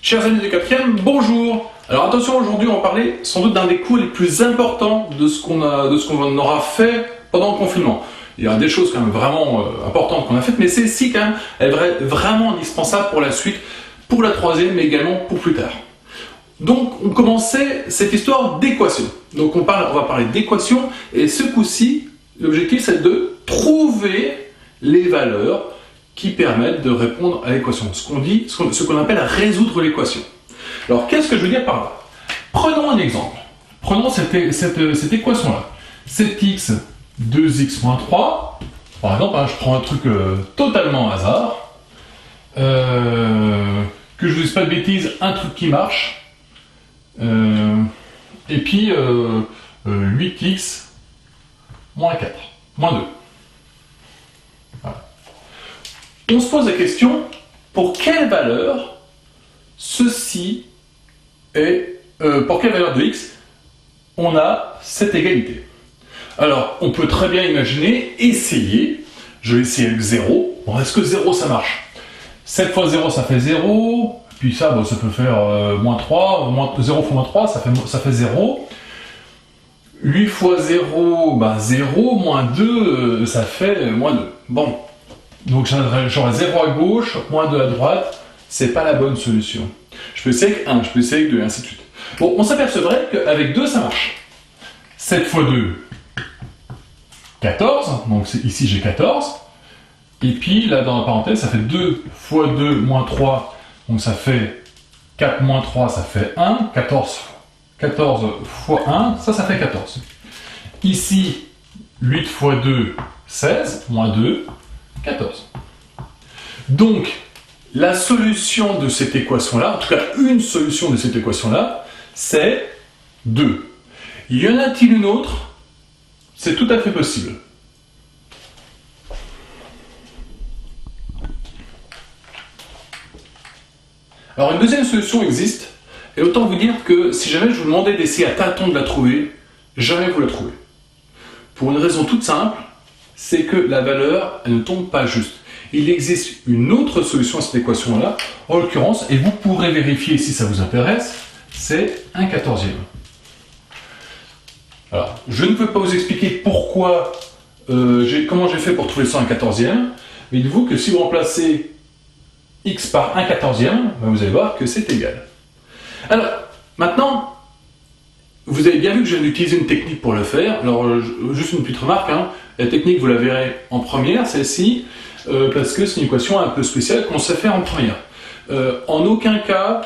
Chers amis de 4e, bonjour. Alors attention, aujourd'hui on va parler sans doute d'un des cours les plus importants de ce qu'on aura fait pendant le confinement. Il y a des choses quand même vraiment importantes qu'on a faites, mais c'est quand même vraiment indispensable pour la suite, pour la 3e, mais également pour plus tard. Donc on commençait cette histoire d'équation. Donc on va parler d'équation, et ce coup-ci, l'objectif c'est de trouver les valeurs qui permettent de répondre à l'équation. Ce qu'on appelle résoudre l'équation. Alors qu'est-ce que je veux dire par là? Prenons un exemple. Prenons cette équation-là. 7x 2x moins 3. Par exemple, je prends un truc totalement hasard. Que je ne dise pas de bêtises, un truc qui marche. Et puis 8x moins 4. Moins 2. Voilà. On se pose la question, pour quelle valeur ceci est... pour quelle valeur de x on a cette égalité? Alors, on peut très bien imaginer, essayer. Je vais essayer avec 0. Bon, est-ce que 0 ça marche? 7 fois 0 ça fait 0. Puis ça, bon, ça peut faire moins 3. 0 fois moins 3, ça fait 0. 8 fois 0, 0. Moins 2, ça fait moins 2. Bon. Donc j'aurai 0 à gauche, moins 2 à droite. C'est pas la bonne solution. Je peux essayer avec 1, je peux essayer avec 2, et ainsi de suite. Bon, on s'apercevrait qu'avec 2, ça marche. 7 fois 2, 14. Donc ici, j'ai 14. Et puis, là, dans la parenthèse, ça fait 2 fois 2 moins 3. Donc ça fait 4 moins 3, ça fait 1. 14 fois 1, ça fait 14. Ici, 8 fois 2, 16. Moins 2, 14. Donc, la solution de cette équation-là, en tout cas une solution de cette équation-là, c'est 2. Y en a-t-il une autre? C'est tout à fait possible. Alors une deuxième solution existe, et autant vous dire que si jamais je vous demandais d'essayer à tâtons de la trouver, jamais vous la trouvez. Pour une raison toute simple, c'est que la valeur, elle ne tombe pas juste. Il existe une autre solution à cette équation-là, en l'occurrence, et vous pourrez vérifier si ça vous intéresse, c'est 1/14e. Alors, je ne peux pas vous expliquer pourquoi, comment j'ai fait pour trouver ça 1/14e, mais dites-vous que si vous remplacez x par 1/14e, vous allez voir que c'est égal. Alors, maintenant, vous avez bien vu que je viens d'utiliser une technique pour le faire. Alors, juste une petite remarque, la technique, vous la verrez en première, celle-ci, parce que c'est une équation un peu spéciale qu'on sait faire en première. En aucun cas,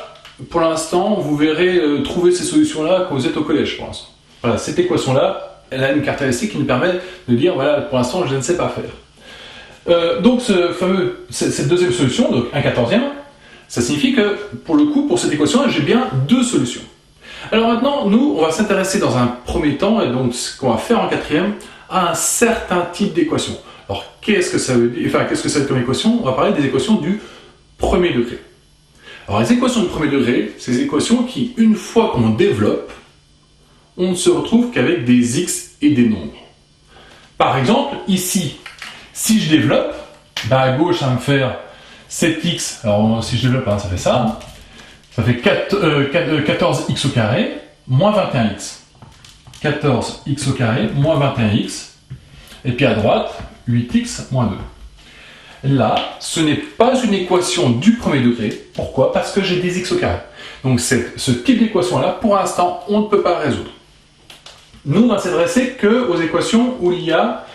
pour l'instant, vous verrez trouver ces solutions-là quand vous êtes au collège, je pense. Voilà, cette équation-là, elle a une caractéristique qui nous permet de dire, voilà, pour l'instant, je ne sais pas faire. Donc, cette deuxième solution, donc 1/14e, ça signifie que, pour le coup, pour cette équation-là, j'ai bien deux solutions. Alors maintenant, nous, on va s'intéresser dans un premier temps, et donc ce qu'on va faire en 4e, à un certain type d'équation. Alors, qu'est-ce que ça veut dire? Enfin, qu'est-ce que c'est comme équation? On va parler des équations du premier degré. Alors, les équations du premier degré, c'est des équations qui, une fois qu'on développe, on ne se retrouve qu'avec des x et des nombres. Par exemple, ici, si je développe, à gauche, ça va me faire 7x. Alors, si je développe, ça fait ça. Ça fait 14x au carré moins 21x. 14x au carré moins 21x. Et puis à droite, 8x moins 2. Là, ce n'est pas une équation du premier degré. Pourquoi? Parce que j'ai des x au carré. Donc ce type d'équation-là, pour l'instant, on ne peut pas résoudre. Nous, on va s'adresser qu'aux équations où il y a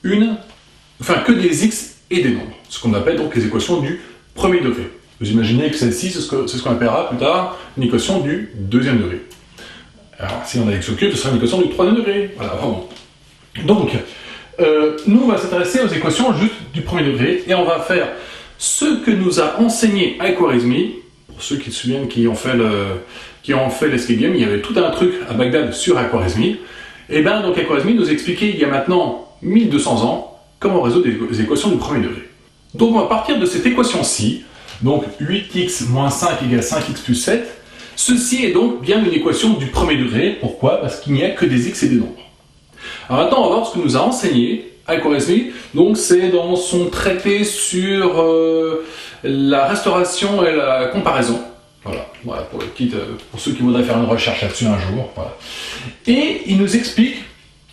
que des x et des nombres. Ce qu'on appelle donc les équations du premier degré. Vous imaginez que celle-ci, c'est ce qu'on appellera plus tard une équation du deuxième degré. Alors, si on a x au cube, ce sera une équation du troisième degré. Voilà, vraiment. Donc, nous, on va s'intéresser aux équations juste du premier degré, et on va faire ce que nous a enseigné Al-Khwarizmi. Pour ceux qui se souviennent, qui ont fait l'escape game, il y avait tout un truc à Bagdad sur Al-Khwarizmi. Et bien, donc Al-Khwarizmi nous expliquait il y a maintenant 1200 ans comment résoudre les équations du premier degré. Donc, on va partir de cette équation-ci. Donc 8x moins 5 égale 5x plus 7. Ceci est donc bien une équation du premier degré. Pourquoi? Parce qu'il n'y a que des x et des nombres. Alors maintenant, on va voir ce que nous a enseigné Al-Khwarizmi. Donc c'est dans son traité sur la restauration et la comparaison. Voilà, pour ceux qui voudraient faire une recherche là-dessus un jour. Voilà. Et il nous explique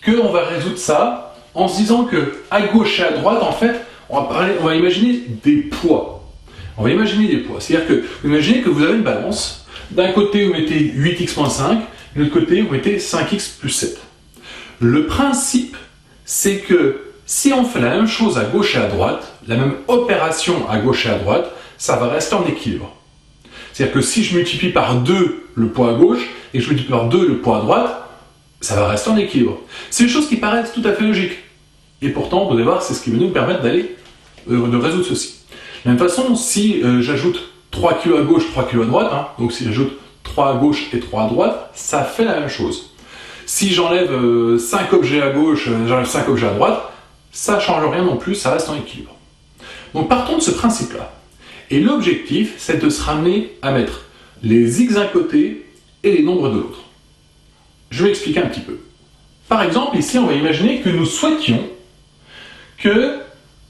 qu'on va résoudre ça en se disant que à gauche et à droite, en fait, on va imaginer des poids. On va imaginer des poids. C'est-à-dire que vous imaginez que vous avez une balance. D'un côté, vous mettez 8x-5, de l'autre côté, vous mettez 5x plus 7. Le principe, c'est que si on fait la même chose à gauche et à droite, la même opération à gauche et à droite, ça va rester en équilibre. C'est-à-dire que si je multiplie par 2 le poids à gauche et que je multiplie par 2 le poids à droite, ça va rester en équilibre. C'est une chose qui paraît tout à fait logique. Et pourtant, vous allez voir, c'est ce qui va nous permettre de résoudre ceci. De la même façon, si j'ajoute 3 kg à gauche, 3 kg à droite, donc si j'ajoute 3 à gauche et 3 à droite, ça fait la même chose. Si j'enlève 5 objets à gauche, j'enlève 5 objets à droite, ça ne change rien non plus, ça reste en équilibre. Donc partons de ce principe-là. Et l'objectif, c'est de se ramener à mettre les x d'un côté et les nombres de l'autre. Je vais expliquer un petit peu. Par exemple, ici, on va imaginer que nous souhaitions que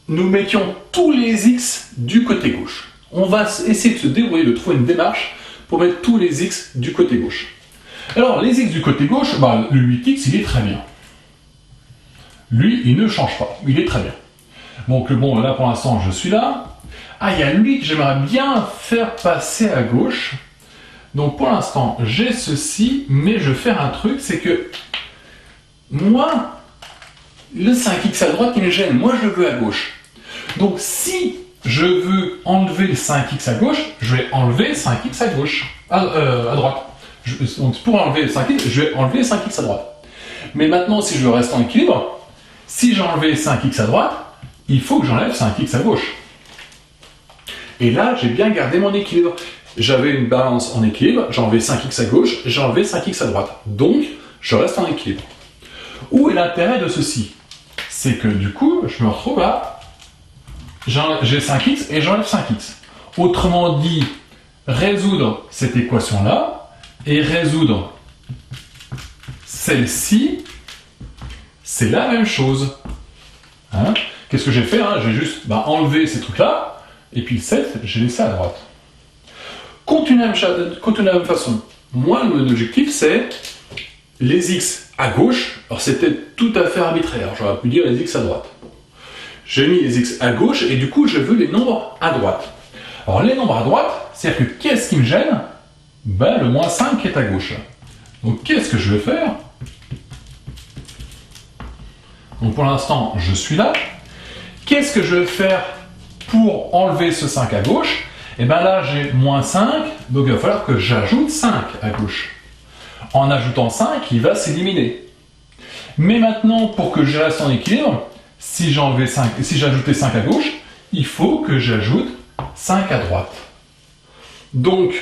nous mettions tous les x du côté gauche. On va essayer de se débrouiller, de trouver une démarche pour mettre tous les x du côté gauche. Alors, les x du côté gauche, le 8x, il est très bien. Lui, il ne change pas, il est très bien. Donc, bon, là, pour l'instant, je suis là. Ah, il y a lui que j'aimerais bien faire passer à gauche. Donc, pour l'instant, j'ai ceci, mais je vais faire un truc, c'est que moi, le 5x à droite, il me gêne. Moi, je le veux à gauche. Donc, si je veux enlever le 5x à gauche, je vais enlever 5x à gauche, à droite. Donc, pour enlever le 5x, je vais enlever 5x à droite. Mais maintenant, si je veux rester en équilibre, si j'ai enlevé 5x à droite, il faut que j'enlève 5x à gauche. Et là, j'ai bien gardé mon équilibre. J'avais une balance en équilibre, j'ai enlevé 5x à gauche, j'ai enlevé 5x à droite. Donc, je reste en équilibre. Où est l'intérêt de ceci? C'est que du coup, je me retrouve à... J'ai 5x et j'enlève 5x. Autrement dit, résoudre cette équation-là et résoudre celle-ci, c'est la même chose. Qu'est-ce que j'ai fait? J'ai juste enlevé ces trucs-là, et puis le 7, j'ai laissé à droite. Continue de la même façon. Moi, mon objectif, c'est les x à gauche. Alors, c'était tout à fait arbitraire. J'aurais pu dire les x à droite. J'ai mis les x à gauche, et du coup, je veux les nombres à droite. Alors, les nombres à droite, c'est-à-dire que qu'est-ce qui me gêne? Le moins 5 qui est à gauche. Donc, qu'est-ce que je vais faire? Donc, pour l'instant, je suis là. Qu'est-ce que je vais faire pour enlever ce 5 à gauche? Et là, j'ai moins 5, donc il va falloir que j'ajoute 5 à gauche. En ajoutant 5, il va s'éliminer. Mais maintenant, pour que je reste en équilibre, si j'ajoutais 5 à gauche, il faut que j'ajoute 5 à droite. Donc,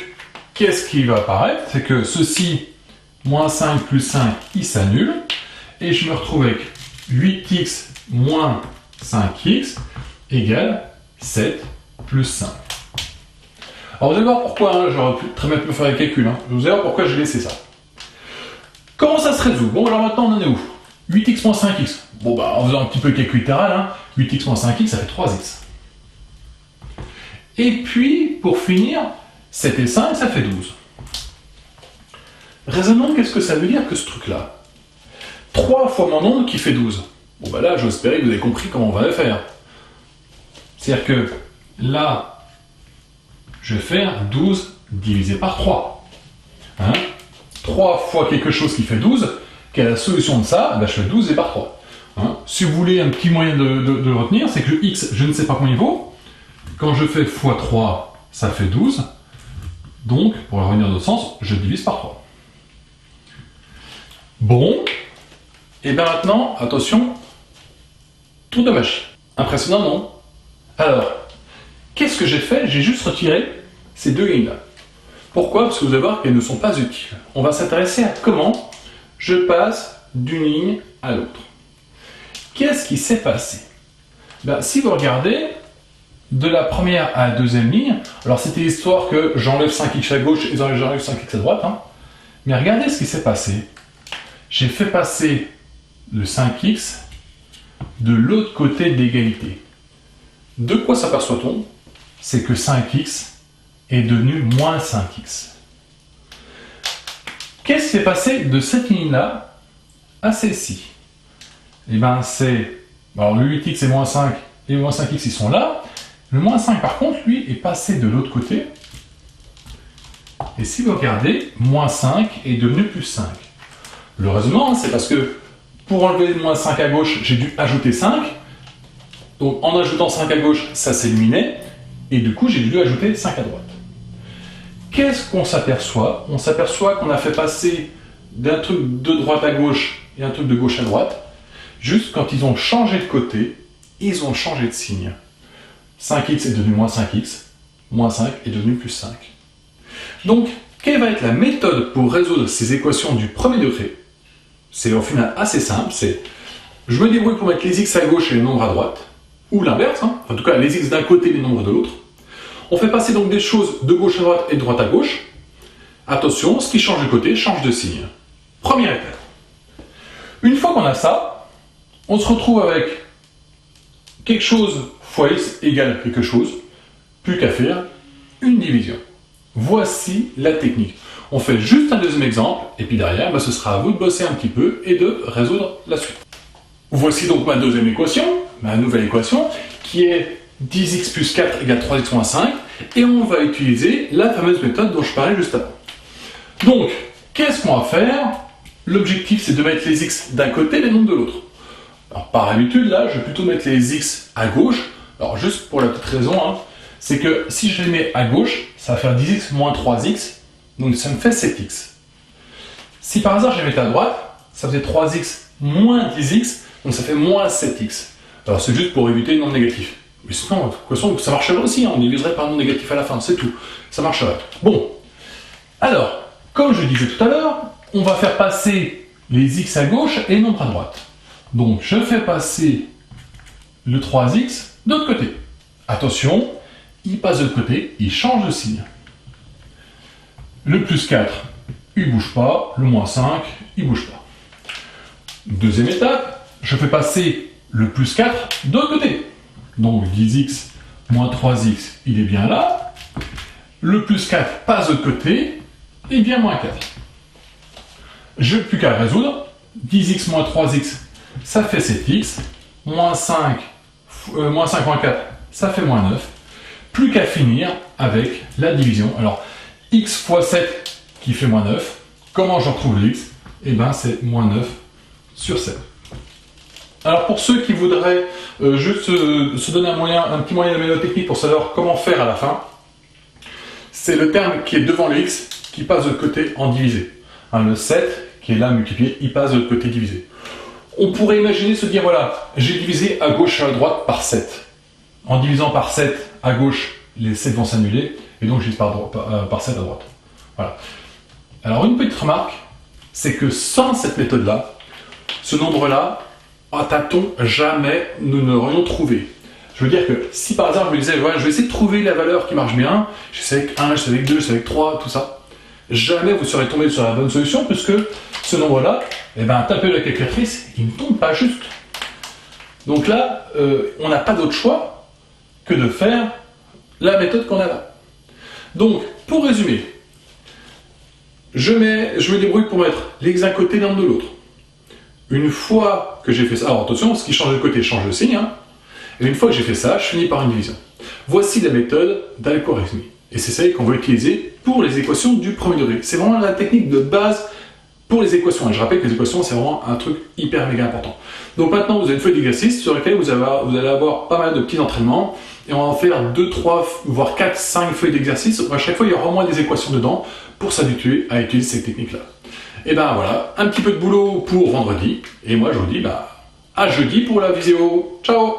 qu'est-ce qui va apparaître? C'est que ceci, moins 5 plus 5, il s'annule. Et je me retrouve avec 8x moins 5x égale 7 plus 5. Alors vous allez voir pourquoi, j'aurais très bien pu faire les calculs, vous allez voir pourquoi j'ai laissé ça. Comment ça se résout? Bon, alors maintenant on en est où? 8x moins 5x. Bon, en faisant un petit peu le calcul littéral, 8x moins 5x, ça fait 3x. Et puis, pour finir, 7 et 5, ça fait 12. Raisonnons, qu'est-ce que ça veut dire que ce truc-là? 3 fois mon nombre qui fait 12. Bon, là, j'espère que vous avez compris comment on va le faire. C'est-à-dire que là, je vais faire 12 divisé par 3. 3 fois quelque chose qui fait 12, quelle est la solution de ça? Je fais 12 divisé par 3. Si vous voulez un petit moyen de le retenir, c'est que le x, je ne sais pas combien il vaut. Quand je fais x 3, ça fait 12. Donc, pour revenir dans l'autre sens, je divise par 3. Bon. Et bien maintenant, attention, tour de machine. Impressionnant, non? Alors, qu'est-ce que j'ai fait? J'ai juste retiré ces deux lignes-là. Pourquoi? Parce que vous allez voir qu'elles ne sont pas utiles. On va s'intéresser à comment je passe d'une ligne à l'autre. Qu'est-ce qui s'est passé? Si vous regardez, de la première à la deuxième ligne, alors c'était l'histoire que j'enlève 5x à gauche et j'enlève 5x à droite, mais regardez ce qui s'est passé. J'ai fait passer le 5x de l'autre côté de l'égalité. De quoi s'aperçoit-on? C'est que 5x est devenu moins 5x. Qu'est-ce qui s'est passé de cette ligne-là à celle-ci? Eh bien, c'est... Alors, le 8x et moins 5 et moins 5x, ils sont là. Le moins 5, par contre, lui, est passé de l'autre côté. Et si vous regardez, moins 5 est devenu plus 5. Le raisonnement, c'est parce que pour enlever le moins 5 à gauche, j'ai dû ajouter 5. Donc, en ajoutant 5 à gauche, ça s'éliminait. Et du coup, j'ai dû ajouter 5 à droite. Qu'est-ce qu'on s'aperçoit? On s'aperçoit qu'on a fait passer d'un truc de droite à gauche et un truc de gauche à droite. Juste quand ils ont changé de côté, ils ont changé de signe. 5x est devenu moins 5x, moins 5 est devenu plus 5. Donc, quelle va être la méthode pour résoudre ces équations du premier degré? C'est au final assez simple, c'est je me débrouille pour mettre les x à gauche et les nombres à droite, ou l'inverse, hein. En tout cas les x d'un côté et les nombres de l'autre. On fait passer donc des choses de gauche à droite et de droite à gauche. Attention, ce qui change de côté change de signe. Première étape. Une fois qu'on a ça, on se retrouve avec quelque chose fois x égale quelque chose, plus qu'à faire, une division. Voici la technique. On fait juste un deuxième exemple, et puis derrière, ce sera à vous de bosser un petit peu et de résoudre la suite. Voici donc ma deuxième équation, ma nouvelle équation, qui est 10x plus 4 égale 3x moins 5, et on va utiliser la fameuse méthode dont je parlais juste avant. Donc, qu'est-ce qu'on va faire? L'objectif, c'est de mettre les x d'un côté et les nombres de l'autre. Alors, par habitude, là, je vais plutôt mettre les x à gauche. Alors, juste pour la petite raison, hein, c'est que si je les mets à gauche, ça va faire 10x moins 3x, donc ça me fait 7x. Si par hasard je les mettais à droite, ça faisait 3x moins 10x, donc ça fait moins 7x. Alors c'est juste pour éviter le nombre négatif. Mais sinon, de toute façon, ça marcherait aussi, hein, on diviserait par un nombre négatif à la fin, c'est tout. Ça marcherait. Bon, alors, comme je disais tout à l'heure, on va faire passer les x à gauche et les nombres à droite. Donc je fais passer le 3x de l'autre côté. Attention, il passe de l'autre côté, il change de signe. Le plus 4, il ne bouge pas. Le moins 5, il ne bouge pas. Deuxième étape, je fais passer le plus 4 de l'autre côté. Donc 10x moins 3x, il est bien là. Le plus 4 passe de l'autre côté, et bien moins 4. Je n'ai plus qu'à résoudre. 10x moins 3x, ça fait 7x. Moins 5 moins 4, ça fait moins 9. Plus qu'à finir avec la division. Alors, x fois 7 qui fait moins 9. Comment je retrouve x? Eh bien, c'est moins 9 sur 7. Alors, pour ceux qui voudraient juste se donner un petit moyen de mémotechnique pour savoir comment faire à la fin, c'est le terme qui est devant le x qui passe de l'autre côté en divisé. Hein, le 7 qui est là multiplié, il passe de l'autre côté divisé. On pourrait imaginer se dire, voilà, j'ai divisé à gauche et à droite par 7. En divisant par 7 à gauche, les 7 vont s'annuler, et donc je divise par 7 à droite. Voilà. Alors une petite remarque, c'est que sans cette méthode-là, ce nombre-là, à tâtons, jamais nous ne l'aurions trouvé. Je veux dire que si par hasard je me disais, voilà, je vais essayer de trouver la valeur qui marche bien, je sais avec 1, je sais avec 2, je sais avec 3, tout ça, jamais vous serez tombé sur la bonne solution, puisque ce nombre-là, eh ben, tapez la calculatrice, il ne tombe pas juste. Donc là, on n'a pas d'autre choix que de faire la méthode qu'on a là. Donc, pour résumer, je me débrouille pour mettre l'ex d'un côté et l'un de l'autre. Une fois que j'ai fait ça, alors attention, ce qui change de côté change de signe, hein, et une fois que j'ai fait ça, je finis par une division. Voici la méthode d'algorithmie. Et c'est celle qu'on va utiliser pour les équations du premier degré. C'est vraiment la technique de base pour les équations. Et je rappelle que les équations, c'est vraiment un truc hyper méga important. Donc maintenant, vous avez une feuille d'exercice sur laquelle vous allez avoir pas mal de petits entraînements. Et on va en faire 2, 3, voire 4, 5 feuilles d'exercice. À chaque fois, il y aura au moins des équations dedans pour s'habituer à utiliser cette technique-là. Et ben voilà, un petit peu de boulot pour vendredi. Et moi, je vous dis à jeudi pour la vidéo. Ciao!